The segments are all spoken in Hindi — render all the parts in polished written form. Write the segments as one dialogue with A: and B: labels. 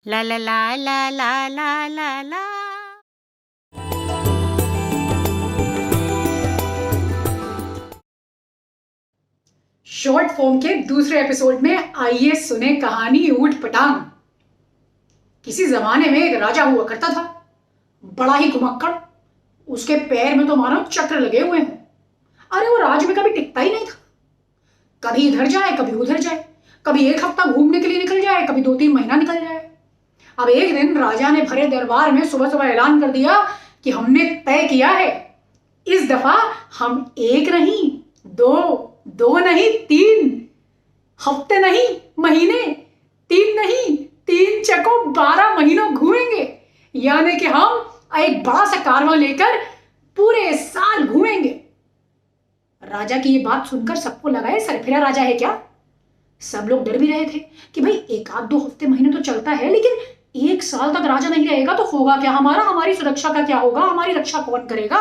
A: ला ला ला ला ला ला ला ला।
B: शॉर्ट फॉर्म के दूसरे एपिसोड में आइए सुने कहानी ऊंट पटांग। किसी जमाने में एक राजा हुआ करता था, बड़ा ही घुमक्कड़। उसके पैर में तो मानो चक्र लगे हुए हैं। अरे वो राज में कभी टिकता ही नहीं था। कभी इधर जाए कभी उधर जाए, कभी एक हफ्ता घूमने के लिए निकल जाए, कभी 2-3 महीना निकल जाए। अब एक दिन राजा ने भरे दरबार में सुबह सुबह ऐलान कर दिया कि हमने तय किया है, इस दफा हम एक नहीं, दो नहीं, 3 हफ्ते नहीं, महीने, 3 नहीं, 3 चको 12 महीनों घूमेंगे। यानी कि हम एक बड़ा सा कारवां लेकर पूरे साल घूमेंगे। राजा की ये बात सुनकर सबको लगा है सरफिरा राजा है क्या। सब लोग डर भी रहे थे कि भाई 1-2 हफ्ते महीने तो चलता है, लेकिन 1 साल तक राजा नहीं रहेगा तो होगा क्या हमारी सुरक्षा का क्या होगा, हमारी रक्षा कौन करेगा।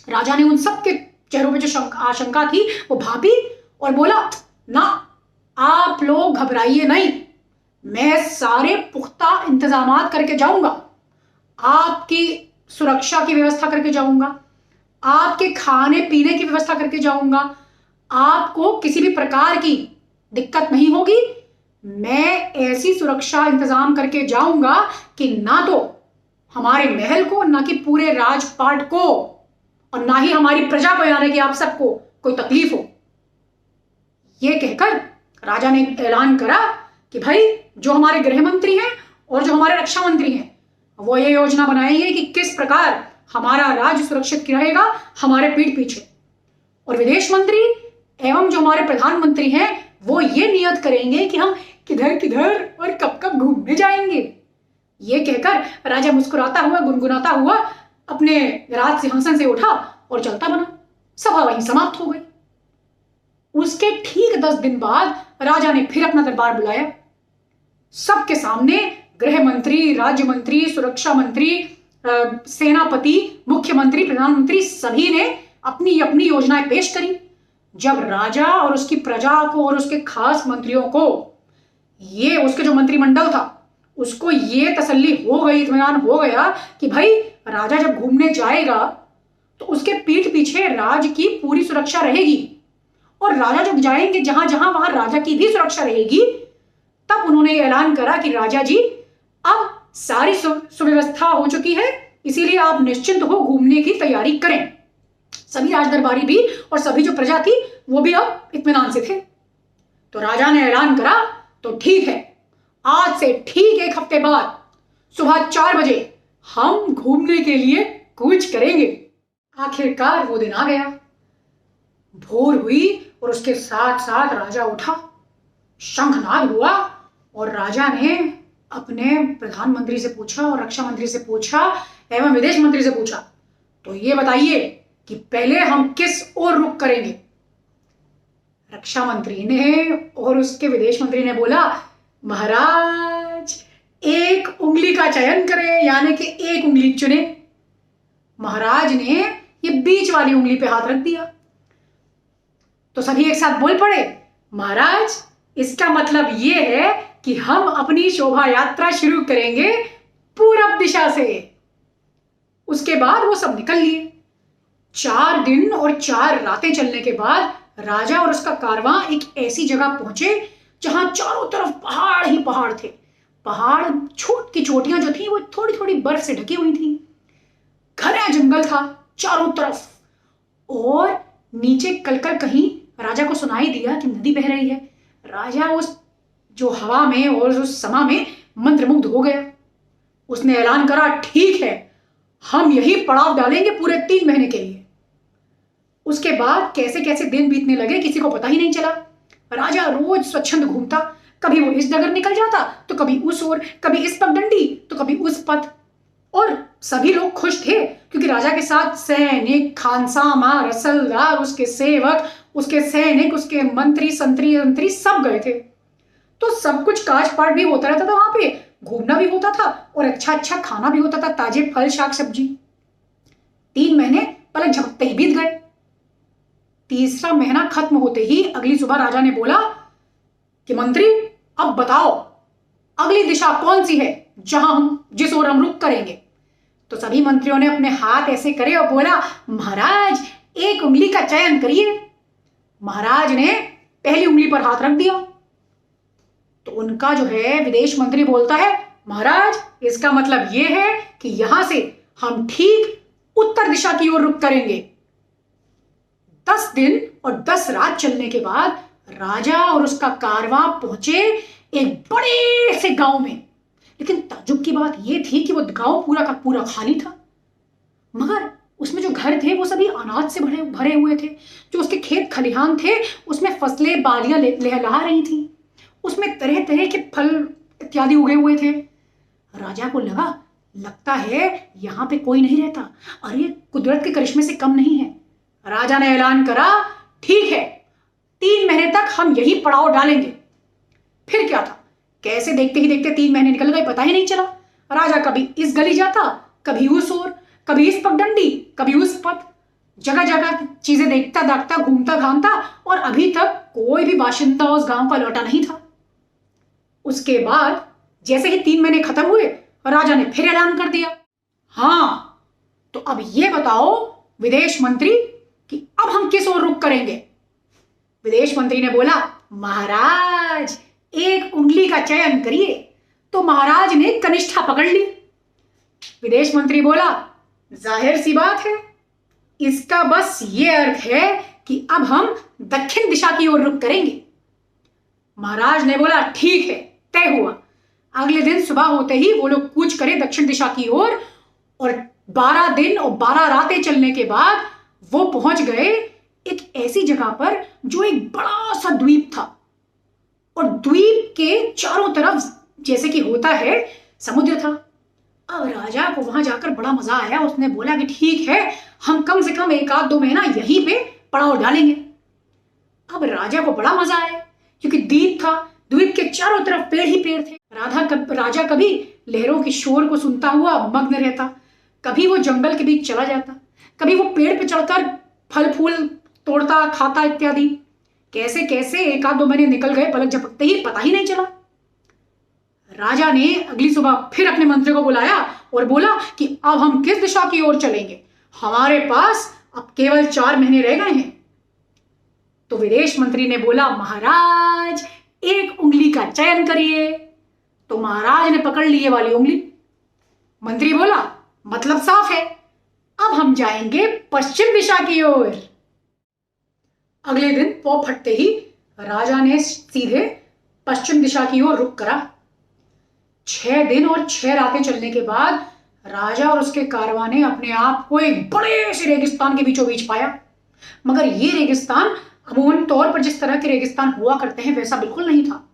B: राजा ने उन सब के चेहरों में जो आशंका थी वो भापी और बोला, ना आप लोग घबराइए नहीं, मैं सारे पुख्ता इंतजामात करके जाऊंगा। आपकी सुरक्षा की व्यवस्था करके जाऊंगा, आपके खाने पीने की व्यवस्था करके जाऊंगा, आपको किसी भी प्रकार की दिक्कत नहीं होगी। मैं ऐसी सुरक्षा इंतजाम करके जाऊंगा कि ना तो हमारे महल को, ना कि पूरे राजपाट को, और ना ही हमारी प्रजा को, यानी कि आप सबको कोई तकलीफ हो। यह कहकर राजा ने ऐलान करा कि भाई जो हमारे गृह मंत्री हैं और जो हमारे रक्षा मंत्री हैं वो ये योजना बनाएंगे कि किस प्रकार हमारा राज्य सुरक्षित रहेगा हमारे पीठ पीछे। और विदेश मंत्री एवं जो हमारे प्रधानमंत्री हैं वो ये नियत करेंगे कि हम किधर किधर और कब कब घूमने जाएंगे। ये कहकर राजा मुस्कुराता हुआ, गुनगुनाता हुआ अपने राज सिंहासन से उठा और चलता बना। सभा वहीं समाप्त हो गई। उसके ठीक 10 दिन बाद राजा ने फिर अपना दरबार बुलाया। सबके सामने गृह मंत्री, राज्य मंत्री, सुरक्षा मंत्री, सेनापति, मुख्यमंत्री, प्रधानमंत्री सभी ने अपनी अपनी योजनाएं पेश करी। जब राजा और उसकी प्रजा को और उसके खास मंत्रियों को, ये उसके जो मंत्रिमंडल था उसको ये तसल्ली हो गई, इत्मीनान हो गया कि भाई राजा जब घूमने जाएगा तो उसके पीठ पीछे राज की पूरी सुरक्षा रहेगी, और राजा जब जाएंगे जहां जहां वहां राजा की भी सुरक्षा रहेगी। तब उन्होंने ऐलान करा कि राजा जी अब सारी सुव्यवस्था हो चुकी है, इसीलिए आप निश्चिंत हो घूमने की तैयारी करें। सभी राजदरबारी भी और सभी जो प्रजा थी वो भी अब इत्मीनान से थे। तो राजा ने ऐलान करा, तो ठीक है, आज से ठीक 1 हफ्ते बाद सुबह 4 बजे हम घूमने के लिए कूच करेंगे। आखिरकार वो दिन आ गया। भोर हुई और उसके साथ साथ राजा उठा, शंखनाद हुआ और राजा ने अपने प्रधानमंत्री से पूछा और रक्षा मंत्री से पूछा एवं विदेश मंत्री से पूछा, तो ये बताइए कि पहले हम किस ओर रुख करेंगे। रक्षा मंत्री ने और उसके विदेश मंत्री ने बोला, महाराज 1 उंगली का चयन करें, यानी कि 1 उंगली चुने। महाराज ने ये बीच वाली उंगली पे हाथ रख दिया। तो सभी एक साथ बोल पड़े, महाराज इसका मतलब ये है कि हम अपनी शोभा यात्रा शुरू करेंगे पूरब दिशा से। उसके बाद वो सब निकल लिए। 4 दिन और 4 रातें चलने के बाद राजा और उसका कारवां एक ऐसी जगह पहुंचे जहां चारों तरफ पहाड़ ही पहाड़ थे। पहाड़ की चोटियां जो थी वो थोड़ी थोड़ी बर्फ से ढकी हुई थी। घना जंगल था चारों तरफ, और नीचे कलकल कहीं राजा को सुनाई दिया कि नदी बह रही है। राजा उस जो हवा में और उस समा में मंत्रमुग्ध हो गया। उसने ऐलान करा, ठीक है, हम यही पड़ाव डालेंगे पूरे 3 महीने के लिए। उसके बाद कैसे कैसे दिन बीतने लगे किसी को पता ही नहीं चला। राजा रोज स्वच्छंद घूमता, कभी वो इस डगर निकल जाता तो कभी उस ओर, कभी इस पगडंडी तो कभी उस पथ। और सभी लोग खुश थे क्योंकि राजा के साथ सैनिक, खानसामा, रसलदार, उसके सेवक, उसके सैनिक, उसके मंत्री, संतरी सब गए थे। तो सब कुछ काज पाठ भी होता रहता था, वहां पे घूमना भी होता था और अच्छा अच्छा खाना भी होता था, ताजे फल, शाक, सब्जी। 3 महीने पलक झपकते ही बीत गए। तीसरा महीना खत्म होते ही अगली सुबह राजा ने बोला कि मंत्री अब बताओ, अगली दिशा कौन सी है जिस ओर हम रुख करेंगे? तो सभी मंत्रियों ने अपने हाथ ऐसे करे और बोला, महाराज एक उंगली का चयन करिए। महाराज ने पहली उंगली पर हाथ रख दिया। तो उनका जो है विदेश मंत्री बोलता है, महाराज इसका मतलब यह है कि यहां से हम ठीक उत्तर दिशा की ओर रुख करेंगे। 10 दिन और 10 रात चलने के बाद राजा और उसका कारवां पहुंचे एक बड़े से गांव में। लेकिन ताज्जुब की बात यह थी कि वो गांव पूरा का पूरा खाली था, मगर उसमें जो घर थे वो सभी अनाज से भरे हुए थे। जो उसके खेत खलिहान थे उसमें फसलें बालियां लहलहा रही थी, उसमें तरह तरह के फल इत्यादि उगे हुए थे। राजा को लगता है यहां पे कोई नहीं रहता, अरे कुदरत के करिश्मे से कम नहीं है। राजा ने ऐलान करा, ठीक है 3 महीने तक हम यही पड़ाव डालेंगे। फिर क्या था, कैसे देखते ही देखते 3 महीने निकल गए, पता ही नहीं चला। राजा कभी इस गली जाता, कभी उस ओर, कभी इस पगडंडी, कभी उस पथ, जगह जगह चीजें देखता दाखता, घूमता घामता, और अभी तक कोई भी बाशिंदा उस गांव का लौटा नहीं था। उसके बाद जैसे ही 3 महीने खत्म हुए, राजा ने फिर ऐलान कर दिया, हाँ तो अब यह बताओ विदेश मंत्री कि अब हम किस ओर रुख करेंगे? विदेश मंत्री ने बोला, महाराज एक उंगली का चयन करिए। तो महाराज ने कनिष्ठा पकड़ ली। विदेश मंत्री बोला, जाहिर सी बात है, इसका बस ये अर्थ है कि अब हम दक्षिण दिशा की ओर रुख करेंगे। महाराज ने बोला, ठीक है, तय हुआ। अगले दिन सुबह होते ही वो लोग कूच करे दक्षिण दिशा की ओर, और 12 दिन और 12 रातें चलने के बाद वो पहुंच गए एक ऐसी जगह पर जो एक बड़ा सा द्वीप था, और द्वीप के चारों तरफ जैसे कि होता है समुद्र था। अब राजा को वहां जाकर बड़ा मजा आया। उसने बोला कि ठीक है, हम कम से कम 1-2 महीना यहीं पे पड़ाव डालेंगे। अब राजा को बड़ा मजा आया क्योंकि द्वीप था, द्वीप के चारों तरफ पेड़ ही पेड़ थे। राजा कभी लहरों की शोर को सुनता हुआ मग्न रहता, कभी वो जंगल के बीच चला जाता, कभी वो पेड़ पे चढ़कर फल फूल तोड़ता खाता इत्यादि। कैसे कैसे 1-2 महीने निकल गए, पलक झपकते ही पता ही नहीं चला। राजा ने अगली सुबह फिर अपने मंत्री को बुलाया और बोला कि अब हम किस दिशा की ओर चलेंगे, हमारे पास अब केवल 4 महीने रह गए हैं। तो विदेश मंत्री ने बोला, महाराज एक उंगली का चयन करिए। तो महाराज ने पकड़ ली ये वाली उंगली। मंत्री बोला, मतलब साफ है, अब हम जाएंगे पश्चिम दिशा की ओर। अगले दिन पौ फटते ही राजा ने सीधे पश्चिम दिशा की ओर रुख करा। 6 दिन और 6 रातें चलने के बाद राजा और उसके कारवां ने अपने आप को एक बड़े से रेगिस्तान के बीचों बीच पाया। मगर ये रेगिस्तान अमूमन तौर पर जिस तरह के रेगिस्तान हुआ करते हैं वैसा बिल्कुल नहीं था।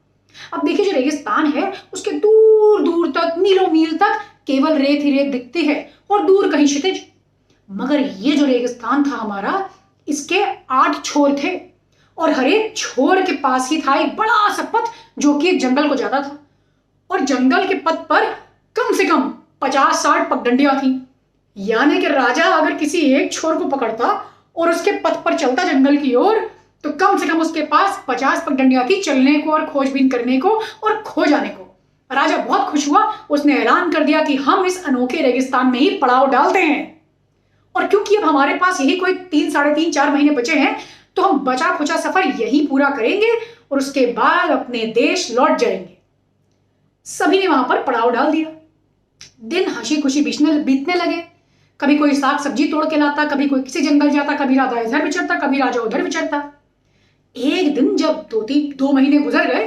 B: अब देखिए, जो रेगिस्तान है उसके दूर दूर तक, मीलों मील तक केवल रेत ही रेत दिखती है, और दूर कहीं क्षितिज। मगर ये जो रेगिस्तान था हमारा, इसके 8 छोर थे, और हर एक छोर के पास ही था एक बड़ा सा पथ जो कि एक जंगल को जाता था। और जंगल के पथ पर कम से कम 50-60 पगडंडियां थी। यानी कि राजा अगर किसी एक छोर को पकड़ता और उसके पथ पर चलता जंगल की ओर, तो कम से कम उसके पास 50 पगडंडियां थी चलने को और खोजबीन करने को और खो जाने को। राजा बहुत खुश हुआ। उसने ऐलान कर दिया कि हम इस अनोखे रेगिस्तान में ही पड़ाव डालते हैं, और क्योंकि अब हमारे पास यही कोई 3-4.5 महीने बचे हैं, तो हम बचा खुचा सफर यही पूरा करेंगे और उसके बाद अपने देश लौट जाएंगे। सभी ने वहां पर पड़ाव डाल दिया। दिन हंसी खुशी बीतने लगे। कभी कोई साग सब्जी तोड़ के लाता, कभी कोई किसी जंगल जाता, कभी राजा इधर विचरता, कभी राजा उधर विचरता। एक दिन जब 2 महीने गुजर गए,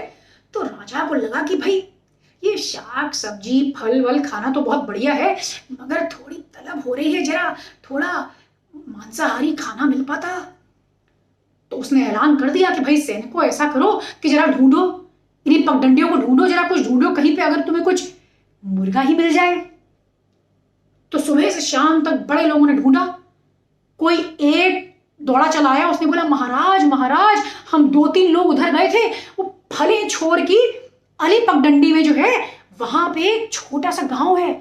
B: तो राजा को लगा कि भाई ये साग सब्जी फल वल खाना तो बहुत बढ़िया है, मगर थोड़ी तलब हो रही है, जरा थोड़ा मांसाहारी खाना मिल पाता। तो उसने ऐलान कर दिया कि भाई सैनिकों, ऐसा करो कि जरा ढूंढो, इन्हीं पगडंडियों को ढूंढो, जरा कुछ ढूंढो कहीं पे, अगर तुम्हें कुछ मुर्गा ही मिल जाए। तो सुबह से शाम तक बड़े लोगों ने ढूंढा। कोई एक दौड़ा चला आया, उसने बोला, महाराज महाराज, हम 2-3 लोग उधर गए थे, वो फले छोर की अली पगडंडी में जो है वहां पे एक छोटा सा गांव है।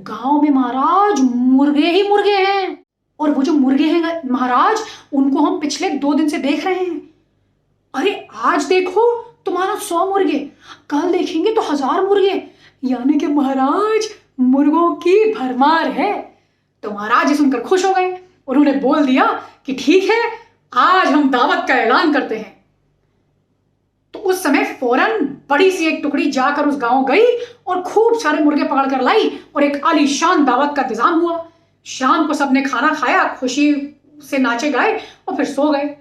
B: गांव में महाराज मुर्गे ही मुर्गे हैं, और वो जो मुर्गे हैं महाराज, उनको हम पिछले 2 दिन से देख रहे हैं। अरे आज देखो तुम्हारा 100 मुर्गे, कल देखेंगे तो 1000 मुर्गे, यानी कि महाराज मुर्गों की भरमार है। तो महाराज जी सुनकर खुश हो गए। उन्होंने बोल दिया कि ठीक है, आज हम दावत का ऐलान करते हैं। तो उस समय फौरन बड़ी सी एक टुकड़ी जाकर उस गांव गई और खूब सारे मुर्गे पकड़ कर लाई और एक आलीशान दावत का इंतजाम हुआ। शाम को सबने खाना खाया, खुशी से नाचे गाए और फिर सो गए।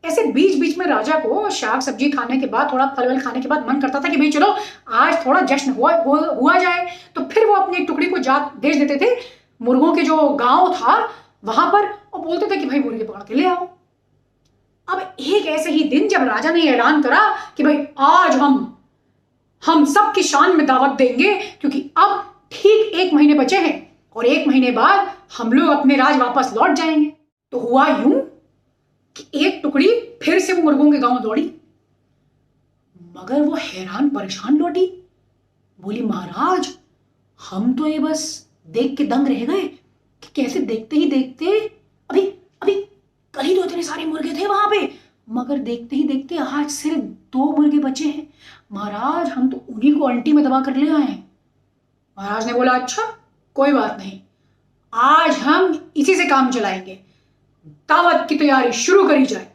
B: ऐसे बीच बीच में राजा को शाक सब्जी खाने के बाद, थोड़ा फल वल खाने के बाद मन करता था कि भाई चलो आज थोड़ा जश्न हुआ जाए। तो फिर वो अपनी एक टुकड़ी को भेज देते थे मुर्गों के जो गांव था वहां पर, और बोलते थे कि भाई मुर्गे पकड़ के ले आओ। अब एक ऐसे ही दिन जब राजा ने ऐलान करा कि भाई आज हम सबकी शान में दावत देंगे, क्योंकि अब ठीक 1 महीने बचे हैं और 1 महीने बाद हम लोग अपने राज वापस लौट जाएंगे। तो हुआ यूं कि एक टुकड़ी फिर से वो मुर्गों के गांव दौड़ी, मगर वो हैरान परेशान लौटी। बोली, महाराज हम तो ये बस देख के दंग रह गए कि कैसे देखते ही देखते अभी अभी कल ही तो इतने सारे मुर्गे थे वहां पे, मगर देखते ही देखते आज सिर्फ 2 मुर्गे बचे हैं। महाराज हम तो उन्हीं को अंटी में दबा कर ले आए हैं। महाराज ने बोला, अच्छा कोई बात नहीं, आज हम इसी से काम चलाएंगे, दावत की तैयारी शुरू करी जाए।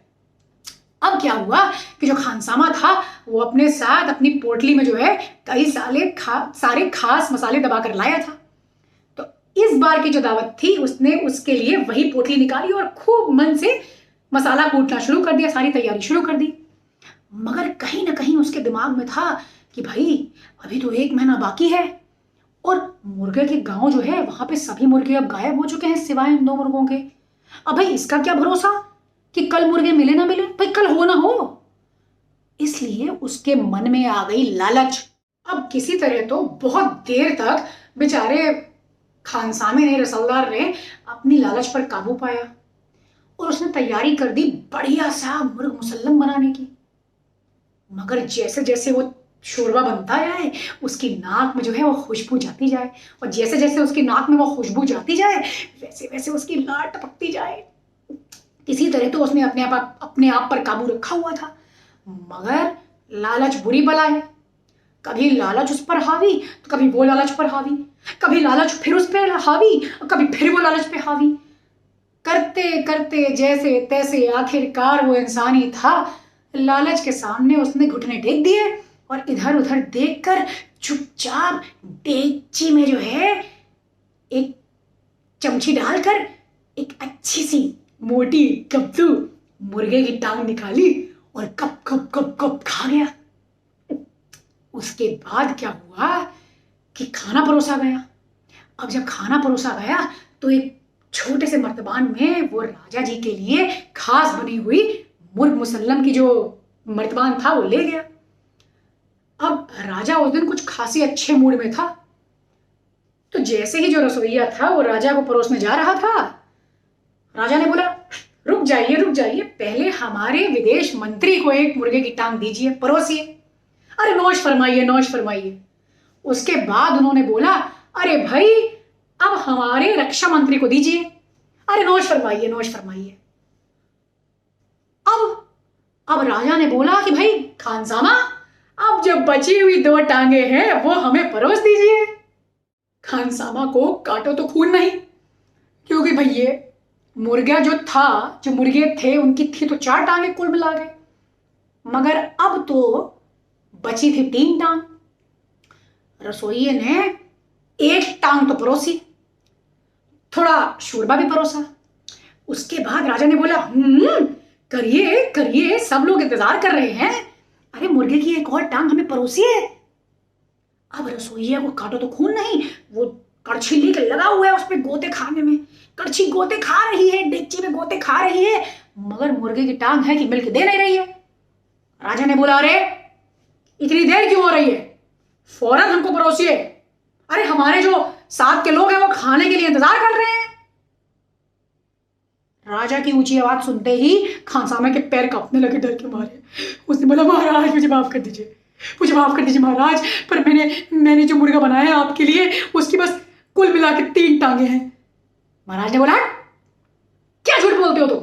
B: अब क्या हुआ कि जो खानसामा था वो अपने साथ अपनी पोटली में जो है कई सारे खास मसाले दबा कर लाया था। तो इस बार की जो दावत थी उसने उसके लिए वही पोटली निकाली और खूब मन से मसाला कूटना शुरू कर दिया, सारी तैयारी शुरू कर दी। मगर कहीं ना कहीं उसके दिमाग में था कि भाई अभी तो 1 महीना बाकी है और मुर्गे के गांव जो है वहां पे सभी मुर्गे अब गायब हो चुके हैं सिवाय इन 2 मुर्गों के। अब भाई इसका क्या भरोसा कि कल मुर्गे मिले ना मिले, भाई कल हो ना हो। इसलिए उसके मन में आ गई लालच। अब किसी तरह तो बहुत देर तक बेचारे खानसामे ने, रसलदार ने अपनी लालच पर काबू पाया और उसने तैयारी कर दी बढ़िया सा मुर्ग मुसल्लम बनाने की। मगर जैसे जैसे वो शोरबा बनता जाए उसकी नाक में जो है वो खुशबू जाती जाए, और जैसे जैसे उसकी नाक में वो खुशबू जाती जाए वैसे वैसे उसकी लार टपकती जाए। किसी तरह तो उसने अपने आप पर काबू रखा हुआ था, मगर लालच बुरी बला है। कभी लालच उस पर हावी तो कभी वो लालच पर हावी, कभी लालच फिर उस पर हावी और कभी फिर वो लालच पे हावी। करते करते जैसे तैसे आखिरकार वो इंसान ही था, लालच के सामने उसने घुटने टेक दिए और इधर उधर देखकर चुपचाप डेगची में जो है एक चमची डालकर एक अच्छी सी मोटी कब्दू मुर्गे की टांग निकाली और कप कप कप कप खा गया। उसके बाद क्या हुआ कि खाना परोसा गया। अब जब खाना परोसा गया तो एक छोटे से मर्तबान में वो राजा जी के लिए खास बनी हुई मुर्ग मुसल्लम की जो मर्तबान था वो ले गया। अब राजा उस दिन कुछ खासी अच्छे मूड में था, तो जैसे ही जो रसोइया था वो राजा को परोसने जा रहा था, राजा ने बोला, रुक जाइए, पहले हमारे विदेश मंत्री को एक मुर्गे की टांग दीजिए, परोसिए। अरे नौश फरमाइए। उसके बाद उन्होंने बोला, अरे भाई अब हमारे रक्षा मंत्री को दीजिए। अरे नौश फरमाइए। अब राजा ने बोला कि भाई खानसामा, अब जो बची हुई 2 टांगे हैं वो हमें परोस दीजिए। खानसामा को काटो तो खून नहीं, क्योंकि भैया मुर्गा जो मुर्गे थे उनकी थी तो 4 टांगे कुल मिला के, मगर अब तो बची थी 3 टांग। रसोइये ने 1 टांग तो परोसी, थोड़ा शोरबा भी परोसा। उसके बाद राजा ने बोला, करिए, सब लोग इंतजार कर रहे हैं। अरे मुर्गे की 1 और टांग हमें परोसिए। अब रसोइया को काटो तो खून नहीं, वो कड़छी लेके लगा हुआ है उस पर गोते खाने में। कड़छी गोते खा रही है, डेगची में गोते खा रही है, मगर मुर्गे की टांग है कि मिल्क दे नहीं रही है। राजा ने बोला, अरे इतनी देर क्यों हो रही है, फौरन हमको परोसिए। अरे हमारे जो साथ के लोग हैं वो खाने के लिए इंतजार कर रहे हैं। राजा की ऊंची आवाज सुनते ही खानसामा के पैर कांपने लगे डर के मारे। उसने बोला, महाराज मुझे माफ कर दीजिए महाराज, पर मैंने जो मुर्गा बनाया है आपके लिए उसकी बस कुल मिला के 3 टांगे हैं। महाराज ने बोला, क्या झूठ बोलते हो तुम?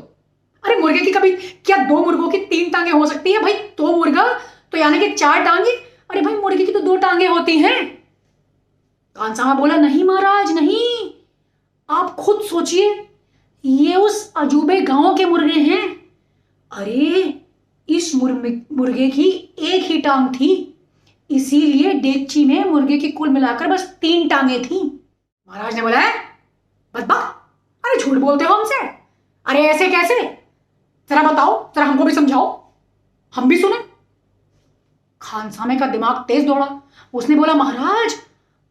B: अरे मुर्गे की कभी क्या 2 मुर्गों की 3 टांगे हो सकती है? भाई 2 मुर्गा तो यानी कि 4 टांगे? अरे भाई मुर्गे की तो 2 टांगे होती हैं। खानसामा बोला नहीं महाराज नहीं, आप खुद सोचिए, ये उस अजूबे गांव के मुर्गे हैं। अरे इस मुर्गे की एक ही टांग थी, इसीलिए डेगची में मुर्गे की कुल मिलाकर बस 3 टांगे थी। महाराज ने बोला है बदबा, अरे झूठ बोलते हो हमसे, अरे ऐसे कैसे, जरा बताओ, जरा हमको भी समझाओ, हम भी सुने। खानसामे का दिमाग तेज दौड़ा। उसने बोला महाराज,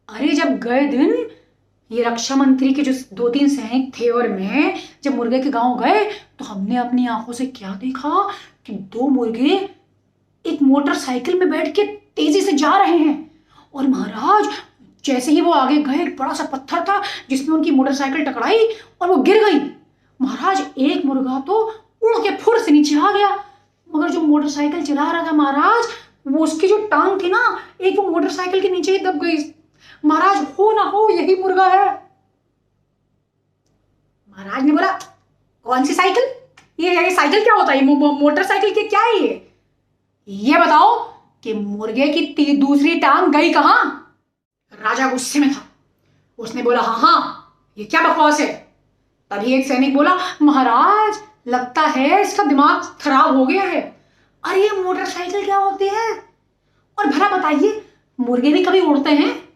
B: अरे जब गए दिन ये रक्षा मंत्री के जो 2-3 सैनिक थे और मैं जब मुर्गे के गांव गए तो हमने अपनी आंखों से क्या देखा कि 2 मुर्गे एक मोटरसाइकिल में बैठ के तेजी से जा रहे हैं। और महाराज जैसे ही वो आगे गए, एक बड़ा सा पत्थर था जिसमें उनकी मोटरसाइकिल टकराई और वो गिर गई। महाराज एक मुर्गा तो उड़ के फुर से नीचे आ गया, मगर जो मोटरसाइकिल चला रहा था महाराज, वो उसकी जो टांग थी ना, एक वो मोटरसाइकिल के नीचे ही दब गई। महाराज हो ना हो यही मुर्गा है। महाराज ने बोला कौन सी साइकिल, ये साइकिल क्या होता है, मोटरसाइकिल के क्या है ये बताओ कि मुर्गे की दूसरी टांग गई कहां। राजा गुस्से में था। उसने बोला हाँ हाँ ये क्या बकवास है। तभी एक सैनिक बोला महाराज लगता है इसका दिमाग खराब हो गया है। अरे ये मोटरसाइकिल क्या होती है, और भला बताइए मुर्गे भी कभी उड़ते हैं।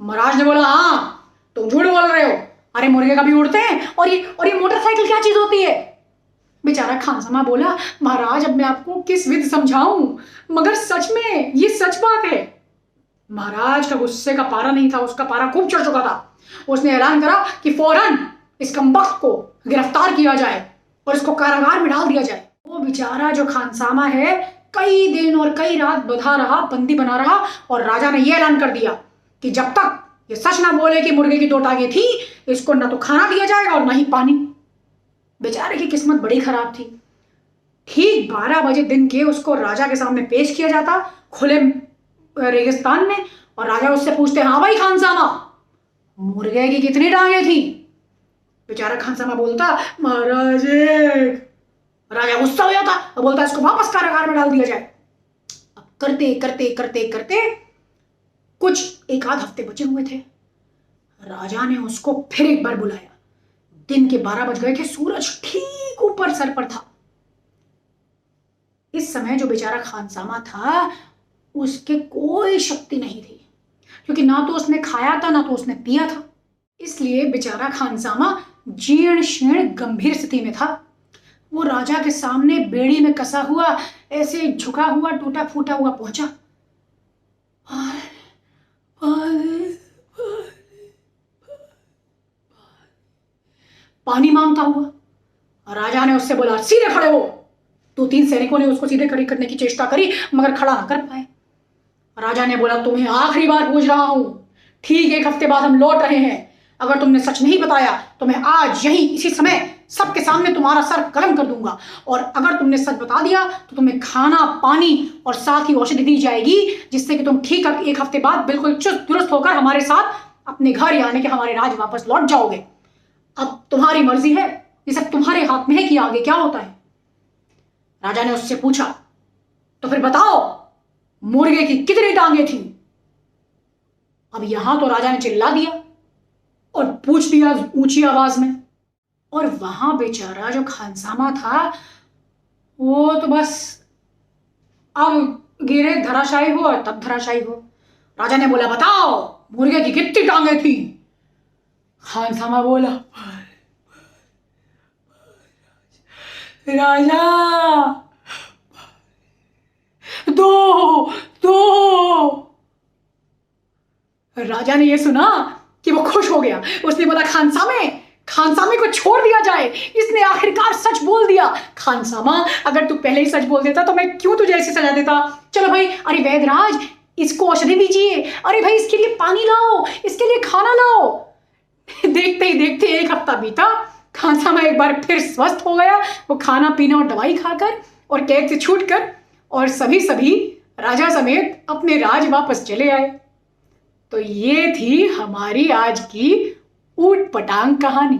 B: महाराज ने बोला हाँ तुम झूठ बोल रहे हो, अरे मुर्गे कभी उड़ते हैं, और ये मोटरसाइकिल क्या चीज होती है। बेचारा खानसामा बोला महाराज अब मैं आपको किस विध समझाऊं, मगर सच में ये सच बात है। महाराज का गुस्से का पारा नहीं था, उसका पारा खूब चढ़ चुका था। उसने ऐलान करा कि फौरन इस कमबख्त को गिरफ्तार किया जाए और इसको कारागार में डाल दिया जाए। वो बेचारा जो खानसामा है कई दिन और कई रात बंधा रहा, बंदी बना रहा, और राजा ने यह ऐलान कर दिया कि जब तक ये सच ना बोले कि मुर्गे की 2 टांगे थी, इसको ना तो खाना दिया जाएगा और ना ही पानी। बेचारे की किस्मत बड़ी खराब थी। ठीक 12 बजे दिन के उसको राजा के सामने पेश किया जाता खुले रेगिस्तान में, और राजा उससे पूछते हाँ भाई खानसामा मुर्गे की कितनी टांगे थी। बेचारा खानसामा बोलता महाराज एक। राजा गुस्सा हो जाता और बोलता इसको वापस कारागार में डाल दिया जाए। अब करते करते करते करते कुछ 1 आध हफ्ते बचे हुए थे। राजा ने उसको फिर एक बार बुलाया। दिन के 12 बज गए थे, सूरज ठीक ऊपर सर पर था। इस समय जो बेचारा खानसामा था उसके कोई शक्ति नहीं थी, क्योंकि ना तो उसने खाया था ना तो उसने पिया था। इसलिए बेचारा खानसामा जीर्ण शीर्ण गंभीर स्थिति में था। वो राजा के सामने बेड़ी में कसा हुआ ऐसे झुका हुआ टूटा फूटा हुआ पहुंचा। पानी मांगता हुआ। राजा ने उससे बोला सीधे खड़े हो। 2-3 सैनिकों ने उसको सीधे खड़ी करने की चेष्टा करी, मगर खड़ा ना कर पाए। राजा ने बोला तुम्हें आखिरी बार पूछ रहा हूं, ठीक 1 हफ्ते बाद हम लौट रहे हैं, अगर तुमने सच नहीं बताया तो मैं आज यहीं इसी समय सबके सामने तुम्हारा सर कलम कर दूंगा, और अगर तुमने सच बता दिया तो तुम्हें खाना पानी और साथ ही औषधि दी जाएगी, जिससे कि तुम ठीक 1 हफ्ते बाद बिल्कुल चुस्त दुरुस्त होकर हमारे साथ अपने घर यानी कि हमारे राज वापस लौट जाओगे। अब तुम्हारी मर्जी है, ये सब तुम्हारे हाथ में है कि आगे क्या होता है। राजा ने उससे पूछा तो फिर बताओ मुर्गे की कितनी टांगे थी। अब यहां तो राजा ने चिल्ला दिया और पूछ दिया ऊंची आवाज में, और वहां बेचारा जो खानसामा था वो तो बस अब गिरे धराशायी हो और तब धराशायी हो। राजा ने बोला बताओ मुर्गे की कितनी टांगे थी। खानसामा बोला राजा 2। राजा ने यह सुना कि वो खुश हो गया। उसने बोला खानसामे को छोड़ दिया जाए, इसने आखिरकार सच बोल दिया। खानसामा अगर तू पहले ही सच बोल देता तो मैं क्यों तुझे ऐसे सजा देता। चलो भाई, अरे वैदराज इसको औषधि दीजिए, अरे भाई इसके लिए पानी लाओ, इसके लिए खाना लाओ। देखते ही देखते 1 हफ्ता बीता। खानसामा एक बार फिर स्वस्थ हो गया, वो खाना पीना और दवाई खाकर और कैद से छूटकर, और सभी राजा समेत अपने राज वापस चले आए। तो ये थी हमारी आज की ऊट पटांग कहानी।